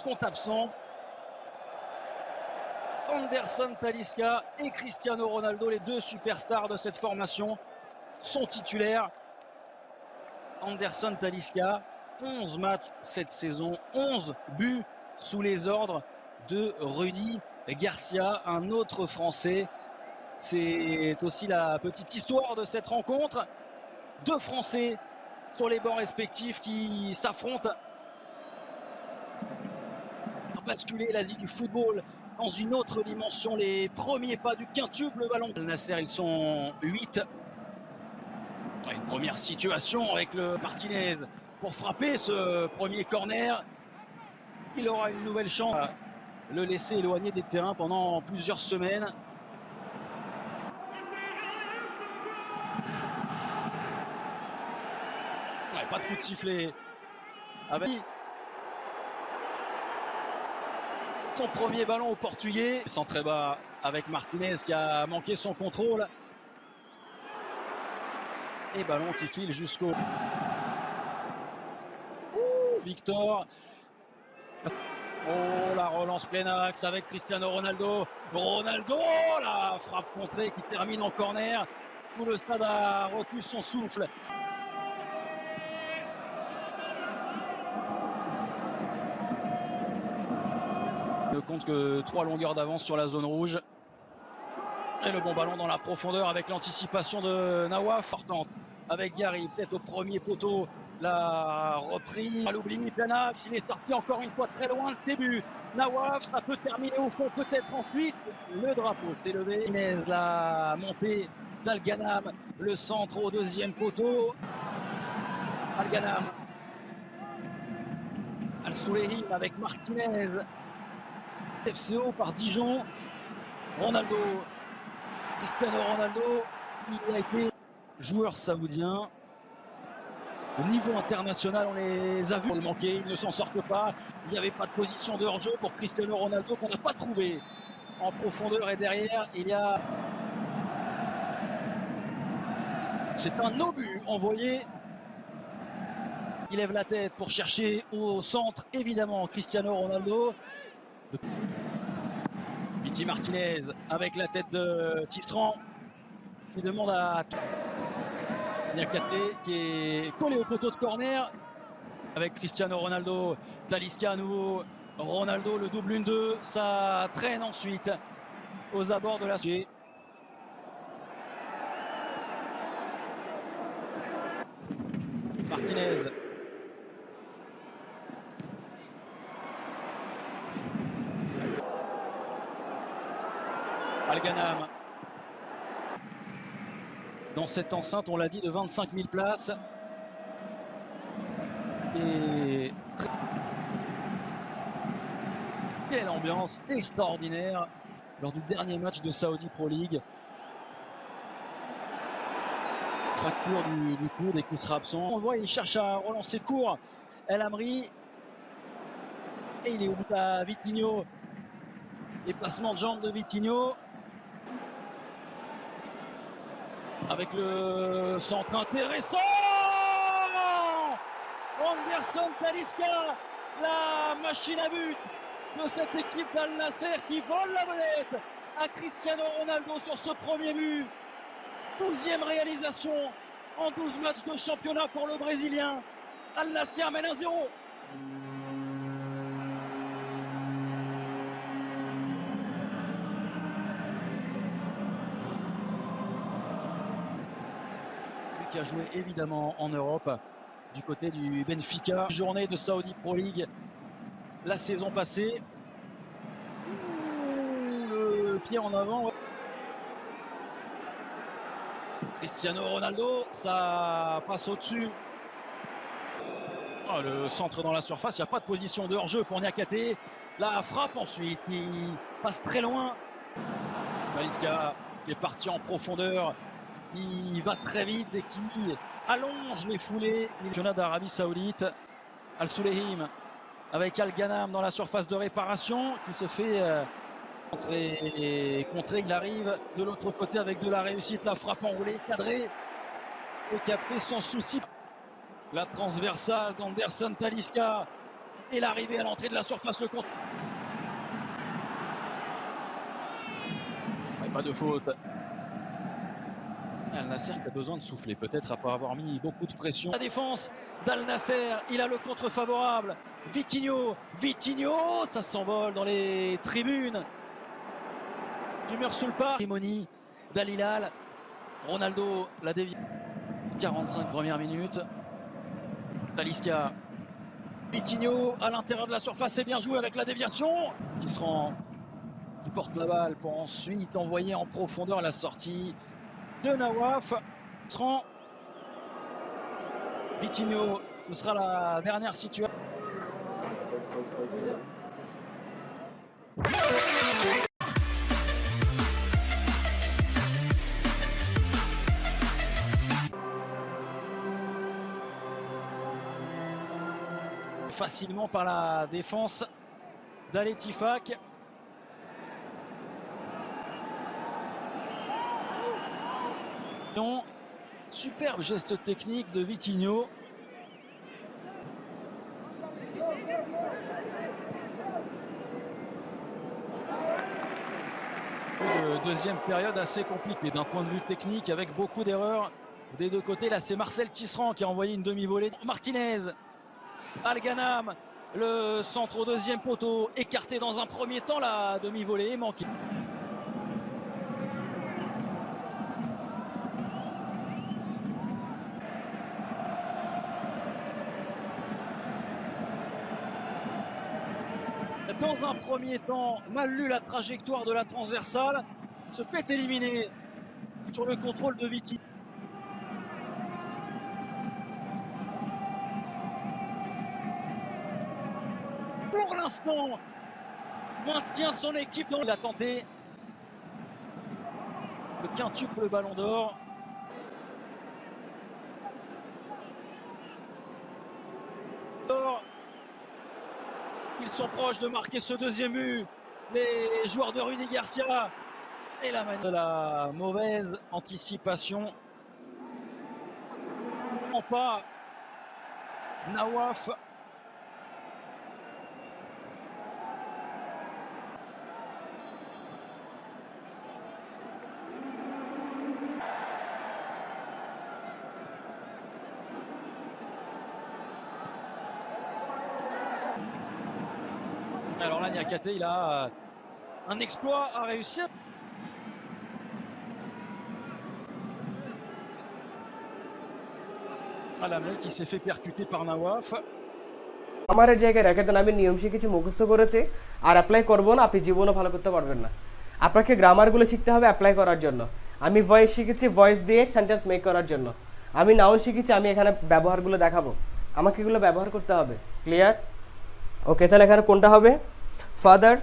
sont absents. Anderson Talisca et Cristiano Ronaldo, les deux superstars de cette formation, sont titulaires. Anderson Talisca, 11 matchs cette saison, 11 buts sous les ordres de Rudy Garcia, un autre Français. C'est aussi la petite histoire de cette rencontre. Deux Français sur les bords respectifs qui s'affrontent. Basculer l'Asie du football dans une autre dimension, les premiers pas du quintuple ballon. Al Nasser, ils sont 8. Une première situation avec le Martinez pour frapper ce premier corner. Il aura une nouvelle chance à le laisser éloigner des terrains pendant plusieurs semaines. Ouais, pas de coup de sifflet. Avec son premier ballon au Portugais. Centré bas avec Martinez qui a manqué son contrôle. Et ballon qui file jusqu'au... Victor. Oh, la relance plein axe avec Cristiano Ronaldo. Ronaldo, la frappe contrée qui termine en corner. Tout le stade a retenu son souffle. Ne compte que 3 longueurs d'avance sur la zone rouge. Et le bon ballon dans la profondeur avec l'anticipation de Nawaf. Fortante avec Gary, peut-être au premier poteau. La reprise à l'oubli, plein axe. Il est sorti encore une fois très loin de ses buts. Nawaf, ça peut terminer au fond, peut-être ensuite. Le drapeau s'est levé. Inez, la montée d'Al-Ghanam. Le centre au deuxième poteau. Al-Ghanam. Al-Soulehim avec Martinez. FCO par Dijon. Ronaldo. Cristiano Ronaldo, il a été joueur saoudien. Au niveau international, on les a vus le manquer, ils ne s'en sortent pas. Il n'y avait pas de position de hors-jeu pour Cristiano Ronaldo qu'on n'a pas trouvé en profondeur et derrière. Il y a... C'est un obus envoyé. Il lève la tête pour chercher au centre, évidemment, Cristiano Ronaldo. Viti Martinez avec la tête de Tisserand qui demande à Niakate qui est collé au poteau de corner avec Cristiano Ronaldo. Talisca à nouveau. Ronaldo, le double 1-2. Ça traîne ensuite aux abords de la... Martinez. Al-Ghanam. Dans cette enceinte, on l'a dit, de 25 000 places. Et quelle ambiance extraordinaire lors du dernier match de Saudi Pro League. Fracture du coude et qui sera absent. On le voit, il cherche à relancer court El Amri. Et il est au bout à Vitinho. Déplacement de jambe de Vitinho. Avec le centre intéressant. Anderson Talisca, la machine à but de cette équipe d'Al Nasser qui vole la vedette à Cristiano Ronaldo sur ce premier but. 12e réalisation en 12 matchs de championnat pour le Brésilien. Al Nasser mène 1-0. Qui a joué évidemment en Europe du côté du Benfica. Journée de Saudi Pro League la saison passée. Ouh, le pied en avant. Cristiano Ronaldo, ça passe au-dessus. Oh, le centre dans la surface, il n'y a pas de position de hors-jeu pour Niakate. La frappe ensuite qui passe très loin. Talisca qui est parti en profondeur, qui va très vite et qui allonge les foulées. Le championnat d'Arabie Saoudite. Al-Soulehim avec Al-Ghanam dans la surface de réparation qui se fait contrer. Il arrive de l'autre côté avec de la réussite. La frappe enroulée, cadrée et captée sans souci. La transversale d'Anderson Talisca Et l'arrivée à l'entrée de la surface, le compte. Pas de faute. Al Nasser qui a besoin de souffler peut-être après avoir mis beaucoup de pression. La défense d'Al Nasser, il a le contre favorable. Vitinho, ça s'envole dans les tribunes. Rumeur sous le pas. Cérémonie d'Al Hilal. Ronaldo la dévie. 45 premières minutes. Talisca. Vitinho à l'intérieur de la surface, c'est bien joué avec la déviation. Tisserand qui porte la balle pour ensuite envoyer en profondeur la sortie de Nawaf. Tisserand. Vitinho, ce sera la dernière situation. Facilement par la défense d'Al Ettifaq. Superbe geste technique de Vitinho. Deuxième période assez compliquée d'un point de vue technique avec beaucoup d'erreurs des deux côtés. Là c'est Marcel Tisserand qui a envoyé une demi-volée. Martinez, Al Ghanam, le centre au deuxième poteau, écarté dans un premier temps, la demi-volée est manquée. Dans un premier temps, mal lu la trajectoire de la transversale, se fait éliminer sur le contrôle de Vitinho. Pour l'instant, maintient son équipe. Il a tenté le quintuple ballon d'or. Ils sont proches de marquer ce deuxième but. Les joueurs de Rudy Garcia. Et la manière de la mauvaise anticipation. Pas Nawaf. Alors là, Niakate, il a un exploit à réussir. Alamel qui s'est fait percuter par Nawaf. আমার জায়গায় রেখে দেন, আমি নিয়ম শিখেছি, মুখস্থ করেছি, আর অ্যাপ্লাই করবো না, আপনি জীবনও ভালো করতে পারবেন না। আপনাকে গ্রামারগুলো শিখতে হবে অ্যাপ্লাই করার জন্য। আমি ভয়েস শিখেছি, ভয়েস দিয়ে সেন্টেন্স মেক করার জন্য। আমি নাউন শিখেছি, আমি এখানে ব্যবহারগুলো দেখাবো, আমাকে এগুলো ব্যবহার করতে হবে। ক্লিয়ার? ওকে, তাহলে এখানে কোনটা হবে? ফাদার